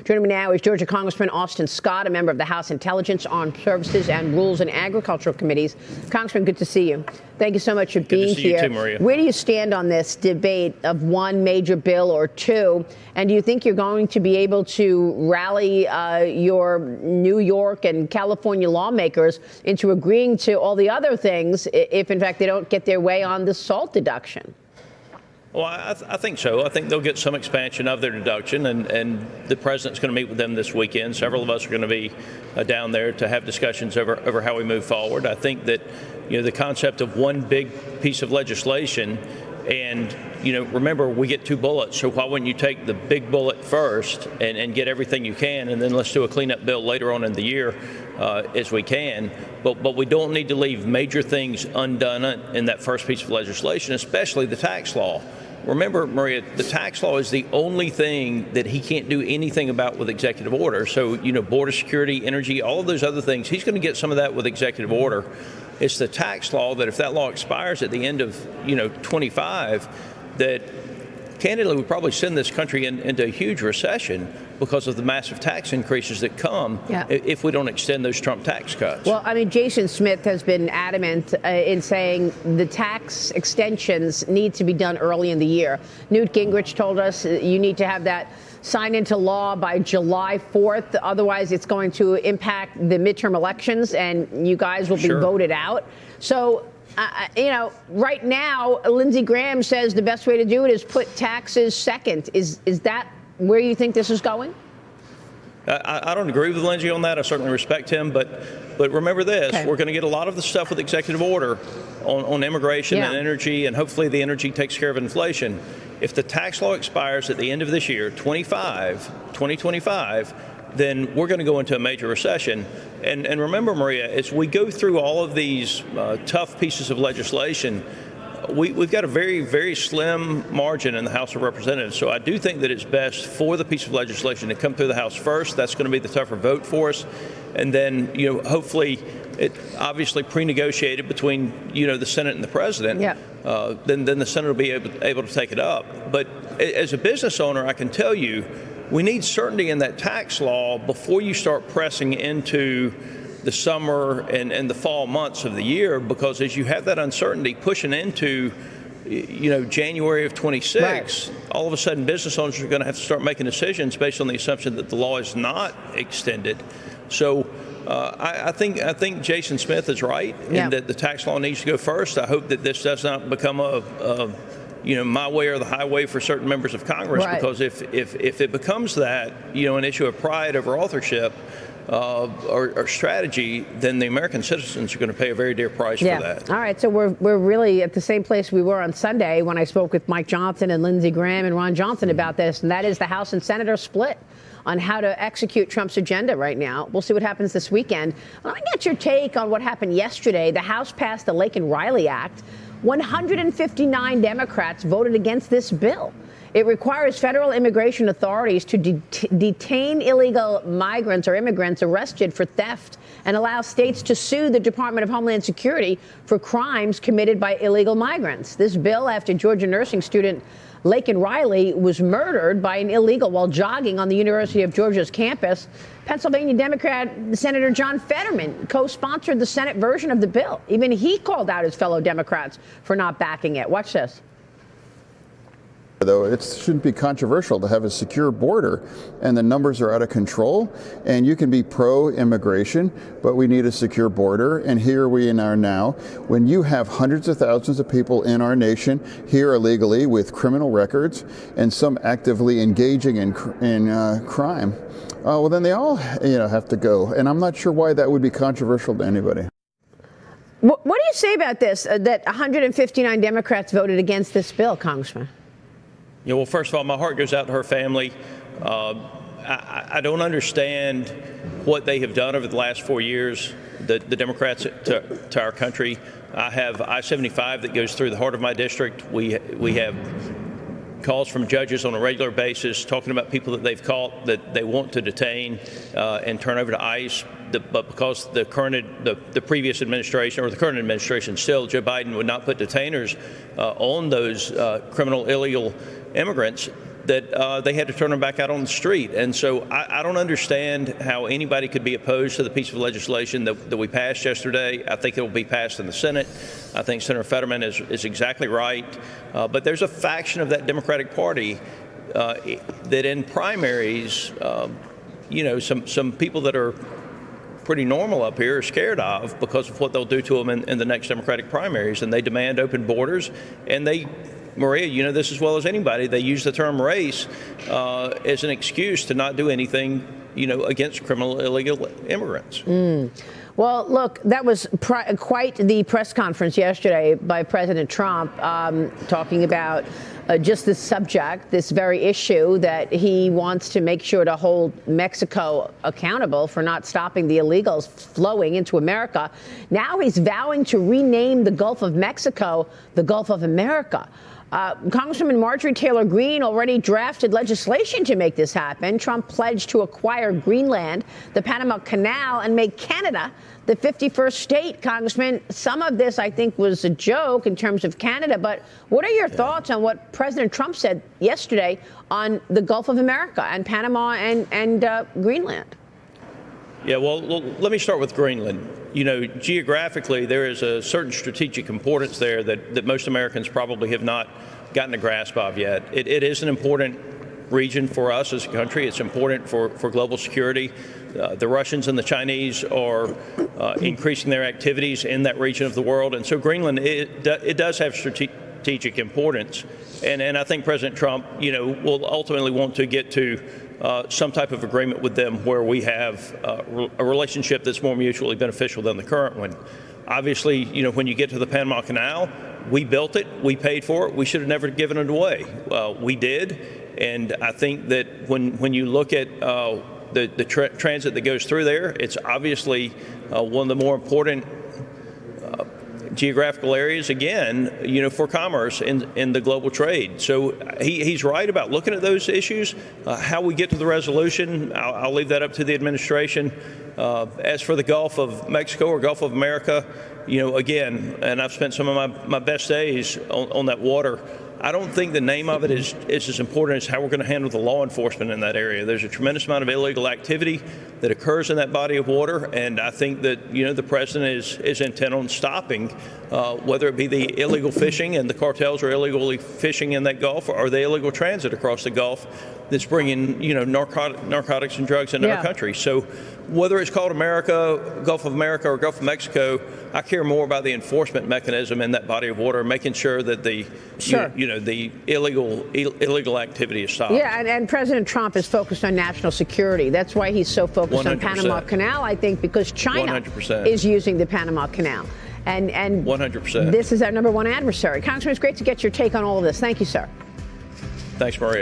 Joining me now is Georgia Congressman Austin Scott, a member of the House Intelligence, Armed Services, and Rules and Agricultural Committees. Congressman, good to see you. Thank you so much for being here. Good to see you too, Maria. Where do you stand on this debate of one major bill or two? And do you think you're going to be able to rally your New York and California lawmakers into agreeing to all the other things if, in fact, they don't get their way on the SALT deduction? Well, I think so. I think they'll get some expansion of their deduction, and the president's going to meet with them this weekend. Several of us are going to be down there to have discussions over how we move forward. I think that, the concept of one big piece of legislation, and, remember, we get two bullets, so why wouldn't you take the big bullet first and get everything you can, and then let's do a cleanup bill later on in the year as we can. But we don't need to leave major things undone in that first piece of legislation, especially the tax law. Remember, Maria, the tax law is the only thing that he can't do anything about with executive order. So, border security, energy, all of those other things, he's going to get some of that with executive order. It's the tax law that if that law expires at the end of, 25, that candidly would probably send this country into a huge recession because of the massive tax increases that come if we don't extend those Trump tax cuts. Well, Jason Smith has been adamant in saying the tax extensions need to be done early in the year. Newt Gingrich told us you need to have that signed into law by July 4th. Otherwise, it's going to impact the midterm elections and you guys will be voted out. So, right now, Lindsey Graham says the best way to do it is put taxes second. Is that where you think this is going? I don't agree with Lindsey on that. I certainly respect him. But remember this, we're going to get a lot of the stuff with executive order on immigration and energy, and hopefully the energy takes care of inflation. If the tax law expires at the end of this year, 2025, then we're going to go into a major recession. And remember, Maria, as we go through all of these tough pieces of legislation, we've got a very, very slim margin in the House of Representatives. So I do think that it's best for the piece of legislation to come through the House first. That's going to be the tougher vote for us. And then, hopefully, it obviously pre-negotiated between, the Senate and the president. Then the Senate will be able to take it up. But as a business owner, I can tell you, we need certainty in that tax law before you start pressing into the summer and the fall months of the year, because as you have that uncertainty pushing into, January of 26, all of a sudden business owners are going to have to start making decisions based on the assumption that the law is not extended. So I think Jason Smith is right in that the tax law needs to go first. I hope that this does not become a my way or the highway for certain members of Congress, because if it becomes that, an issue of pride over authorship or strategy, then the American citizens are going to pay a very dear price for that. All right. So we're really at the same place we were on Sunday when I spoke with Mike Johnson and Lindsey Graham and Ron Johnson about this, and that is the House and Senate are split on how to execute Trump's agenda right now. We'll see what happens this weekend. Let me get your take on what happened yesterday. The House passed the Laken Riley Act. 159 Democrats voted against this bill. It requires federal immigration authorities to detain illegal migrants or immigrants arrested for theft and allow states to sue the Department of Homeland Security for crimes committed by illegal migrants. This bill, after Georgia nursing student Laken Riley was murdered by an illegal while jogging on the University of Georgia's campus. Pennsylvania Democrat Senator John Fetterman co-sponsored the Senate version of the bill. Even he called out his fellow Democrats for not backing it. Watch this. Though it shouldn't be controversial to have a secure border, and the numbers are out of control, and you can be pro-immigration, but we need a secure border, and here we are now. When you have hundreds of thousands of people in our nation here illegally with criminal records, and some actively engaging in crime, well, then they all have to go, and I'm not sure why that would be controversial to anybody. What do you say about this, that 159 Democrats voted against this bill, Congressman? Well, first of all, my heart goes out to her family. I don't understand what they have done over the last 4 years, the Democrats to our country. I have I-75 that goes through the heart of my district. We have calls from judges on a regular basis talking about people that they've caught that they want to detain and turn over to ICE. But because the previous administration, or the current administration still, Joe Biden would not put detainers on those criminal illegal immigrants, that they had to turn them back out on the street. And so I don't understand how anybody could be opposed to the piece of legislation that we passed yesterday. I think it will be passed in the Senate. I think Senator Fetterman is exactly right. But there's a faction of that Democratic Party that in primaries, some people that are pretty normal up here are scared of because of what they'll do to them in the next Democratic primaries. And they demand open borders. And they, Maria, you know this as well as anybody, they use the term race as an excuse to not do anything, against criminal illegal immigrants. Well, look, that was quite the press conference yesterday by President Trump talking about just this subject, this very issue that he wants to make sure to hold Mexico accountable for not stopping the illegals flowing into America. Now he's vowing to rename the Gulf of Mexico the Gulf of America. Congresswoman Marjorie Taylor Greene already drafted legislation to make this happen. Trump pledged to acquire Greenland, the Panama Canal, and make Canada the 51st state. Congressman, some of this, I think, was a joke in terms of Canada. But what are your thoughts on what President Trump said yesterday on the Gulf of America and Panama and Greenland? Yeah, well, let me start with Greenland. Geographically, there is a certain strategic importance there that most Americans probably have not gotten a grasp of yet. It is an important region for us as a country. It's important for global security. The Russians and the Chinese are increasing their activities in that region of the world. And so Greenland, it does have strategic importance. And I think President Trump, will ultimately want to get to some type of agreement with them where we have a relationship that's more mutually beneficial than the current one. Obviously, when you get to the Panama Canal, we built it, we paid for it, we should have never given it away. We did, and I think that when you look at the transit that goes through there, it's obviously one of the more important geographical areas, again, for commerce in the global trade. So he's right about looking at those issues. How we get to the resolution, I'll leave that up to the administration. As for the Gulf of Mexico or Gulf of America, again, and I've spent some of my best days on that water. I don't think the name of it is as important as how we're going to handle the law enforcement in that area. There's a tremendous amount of illegal activity that occurs in that body of water, and I think that the president is intent on stopping, whether it be the illegal fishing and the cartels are illegally fishing in that Gulf, or the illegal transit across the Gulf that's bringing narcotics and drugs into our country. So whether it's called Gulf of America or Gulf of Mexico, I care more about the enforcement mechanism in that body of water, making sure that the illegal activity is stopped. Yeah, and President Trump is focused on national security. That's why he's so focused 100%. On Panama Canal, I think, because China 100%. Is using the Panama Canal. And 100%. This is our number one adversary. Congressman, it's great to get your take on all of this. Thank you, sir. Thanks, Maria.